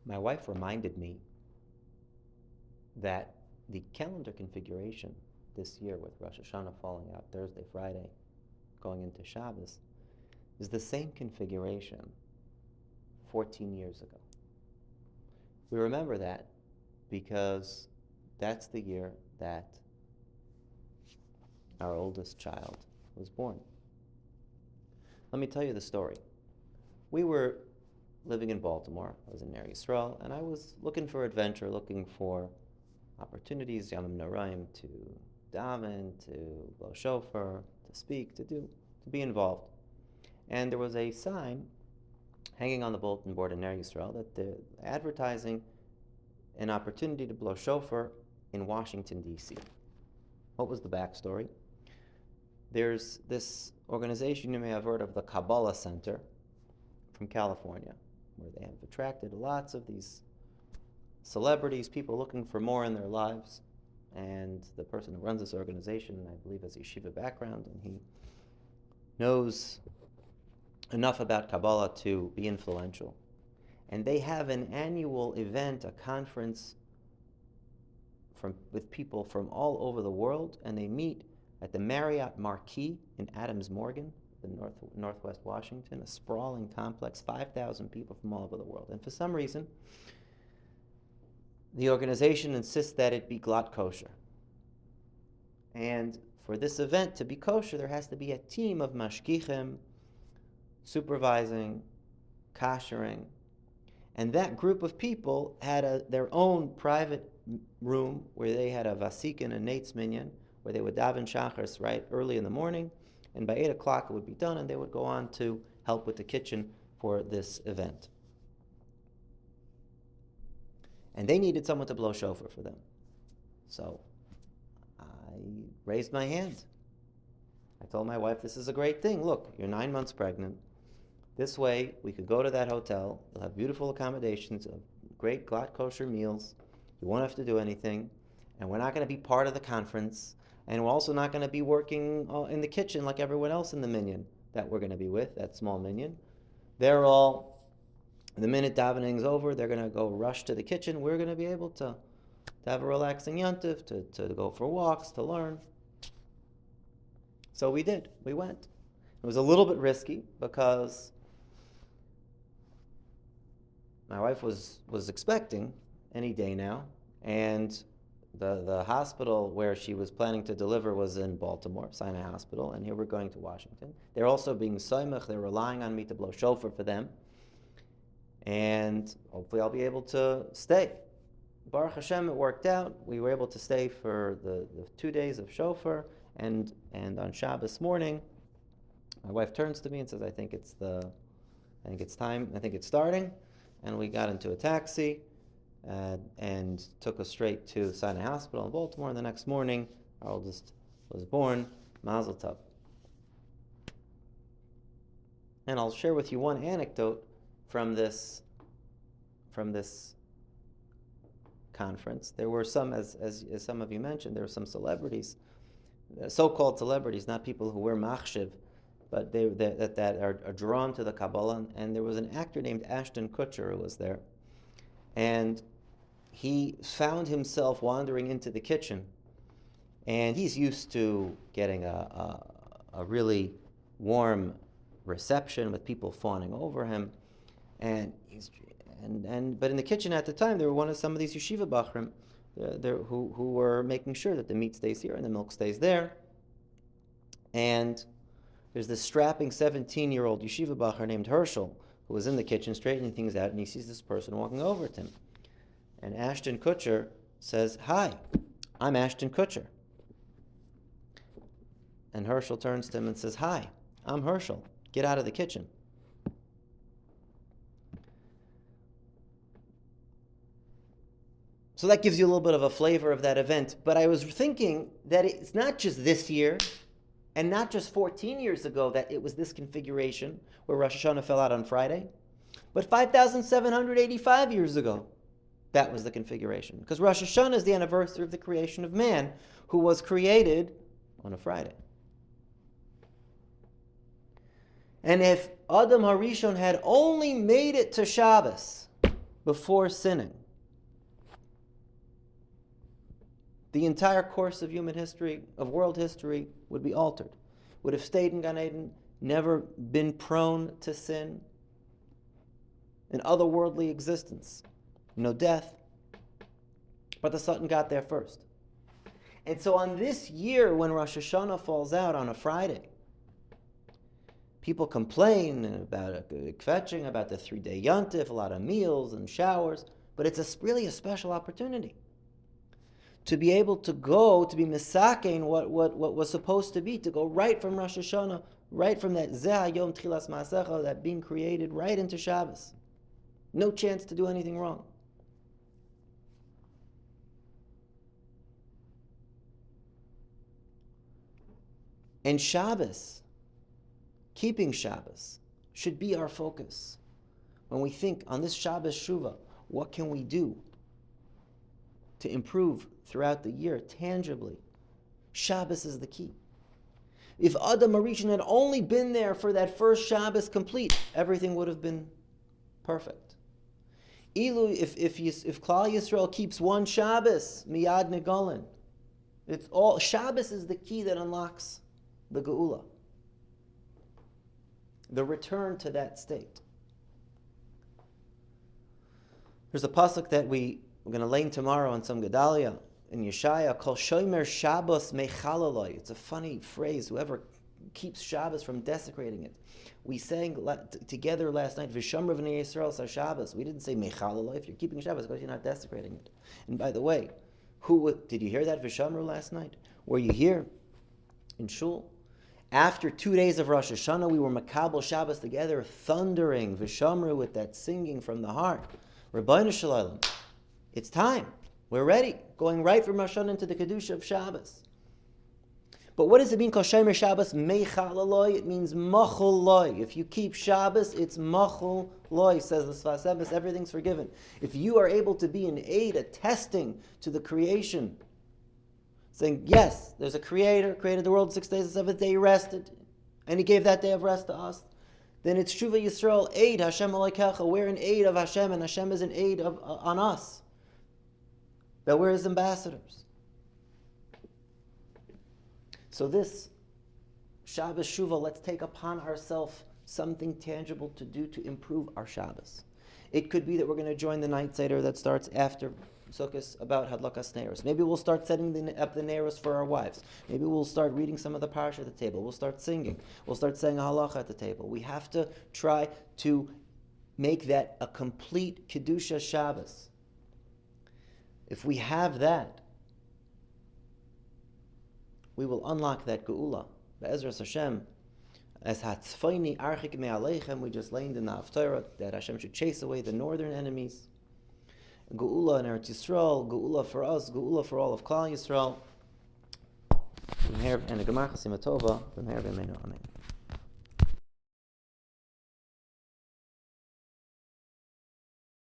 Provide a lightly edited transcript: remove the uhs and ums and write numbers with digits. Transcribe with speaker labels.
Speaker 1: my wife reminded me that the calendar configuration this year, with Rosh Hashanah falling out Thursday, Friday, going into Shabbos, is the same configuration 14 years ago. We remember that because that's the year that our oldest child was born. Let me tell you the story. We were living in Baltimore. I was in Ner Yisrael, and I was looking for adventure, looking for opportunities, Yamim Noraim, to daven, to blow shofar, to speak, to be involved. And there was a sign hanging on the bulletin board in Ner Yisrael that they're advertising an opportunity to blow shofar in Washington, D.C. What was the backstory? There's this organization you may have heard of, the Kabbala Center from California, where they have attracted lots of these celebrities, people looking for more in their lives. And the person who runs this organization, I believe, has a yeshiva background, and he knows enough about Kabbala to be influential. And they have an annual event, a conference with people from all over the world, and they meet at the Marriott Marquis in Adams Morgan, northwest Washington, a sprawling complex, 5,000 people from all over the world. And for some reason, the organization insists that it be glatt kosher. And for this event to be kosher, there has to be a team of mashgichim supervising, koshering. And that group of people had their own private room where they had a vasik and a nates minyan, where they would daven shachars right early in the morning, and by 8 o'clock it would be done, and they would go on to help with the kitchen for this event. And they needed someone to blow shofar for them. So I raised my hand. I told my wife, this is a great thing. Look, you're 9 months pregnant. This way, we could go to that hotel. You'll have beautiful accommodations, great glatt kosher meals. You won't have to do anything. And we're not going to be part of the conference. And we're also not going to be working in the kitchen like everyone else in the minyan that we're going to be with, that small minyan. They're all, the minute davening's over, they're going to go rush to the kitchen. We're going to be able to have a relaxing yontif, to go for walks, to learn. So we did. We went. It was a little bit risky because my wife was expecting any day now, and the hospital where she was planning to deliver was in Baltimore, Sinai Hospital, and here we're going to Washington. They're also being soymech. They're relying on me to blow shofar for them, and hopefully I'll be able to stay. Baruch Hashem, it worked out. We were able to stay for the 2 days of shofar, and on Shabbos morning, my wife turns to me and says, I think it's time, I think it's starting. And we got into a taxi and took us straight to Sinai Hospital in Baltimore. And the next morning, our oldest was born, Mazel Tov. And I'll share with you one anecdote from this conference. There were some, as some of you mentioned, there were some celebrities, so-called celebrities, not people who wear machshiv, but that are drawn to the Kabbala. And there was an actor named Ashton Kutcher who was there. And he found himself wandering into the kitchen. And he's used to getting a really warm reception with people fawning over him. But in the kitchen at the time, there were some of these yeshiva bachrim who were making sure that the meat stays here and the milk stays there. And there's this strapping 17-year-old yeshiva bacher named Herschel who was in the kitchen straightening things out, and he sees this person walking over to him. And Ashton Kutcher says, "Hi, I'm Ashton Kutcher." And Herschel turns to him and says, "Hi, I'm Herschel. Get out of the kitchen." So that gives you a little bit of a flavor of that event. But I was thinking that it's not just this year, and not just 14 years ago that it was this configuration where Rosh Hashanah fell out on Friday, but 5,785 years ago, that was the configuration. Because Rosh Hashanah is the anniversary of the creation of man, who was created on a Friday. And if Adam HaRishon had only made it to Shabbos, before sinning, the entire course of human history, of world history, would be altered. Would have stayed in Gan Eden, never been prone to sin, an otherworldly existence, no death. But the Satan got there first. And so on this year, when Rosh Hashanah falls out on a Friday, people complain about kvetching, about the 3-day yontif, a lot of meals and showers, but it's really a special opportunity to be able to go, to be misakein what was supposed to be, to go right from Rosh Hashanah, right from that Zeh Yom Tchilas Ma'asecha, that being created, right into Shabbos. No chance to do anything wrong. And Shabbos, keeping Shabbos, should be our focus. When we think on this Shabbos Shuva, what can we do to improve throughout the year tangibly? Shabbos is the key. If Adam Arishan had only been there for that first Shabbos complete, everything would have been perfect. Ilu, if Klal Yisrael keeps one Shabbos, miyad negalin, it's all Shabbos is the key that unlocks the Geula, the return to that state. There's a pasuk that we're going to learn tomorrow on some Gedalia in Yeshaya, Kol Shomer Shabbos Mechalaloi. It's a funny phrase, whoever keeps Shabbos from desecrating it. We sang together last night, Vishamra v'nei Yisrael sa Shabbos. We didn't say Mechalaloi. If you're keeping Shabbos, because you're not desecrating it. And by the way, did you hear that Vishamra last night? Were you here in Shul? After 2 days of Rosh Hashanah, we were Makabel Shabbos together, thundering Vishamru with that singing from the heart. Rabbeinu Shalom, it's time. We're ready. Going right from Rosh Hashanah into the Kedusha of Shabbos. But what does it mean, Kol Shomer Shabbos Meichal Eloi? It means Machul Loi. If you keep Shabbos, it's Machul Loi, says the Sfas Emes, everything's forgiven. If you are able to be an aid, a testing to the creation, saying, yes, there's a creator, created the world 6 days, the 7th day he rested, and he gave that day of rest to us, then it's Shuva Yisrael, aid, Hashem Aleikecha, we're an aid of Hashem, and Hashem is an aid on us, that we're his ambassadors. So this Shabbos Shuva, let's take upon ourselves something tangible to do to improve our Shabbos. It could be that we're going to join the night Seder that starts after Sukkos about Hadlakas Neiros. Maybe we'll start setting up the Neiros for our wives. Maybe we'll start reading some of the Parsha at the table. We'll start singing. We'll start saying a halacha at the table. We have to try to make that a complete Kedusha Shabbos. If we have that, we will unlock that Geula. Be'ezras Hashem, as Hatzfayni Archik Me'aleichem, we just learned in the Haftarah that Hashem should chase away the northern enemies. Geula in Eretz Yisrael, Geula for us, Geula for all of Klal Yisrael. And a Gemar Chasimatova, Amen.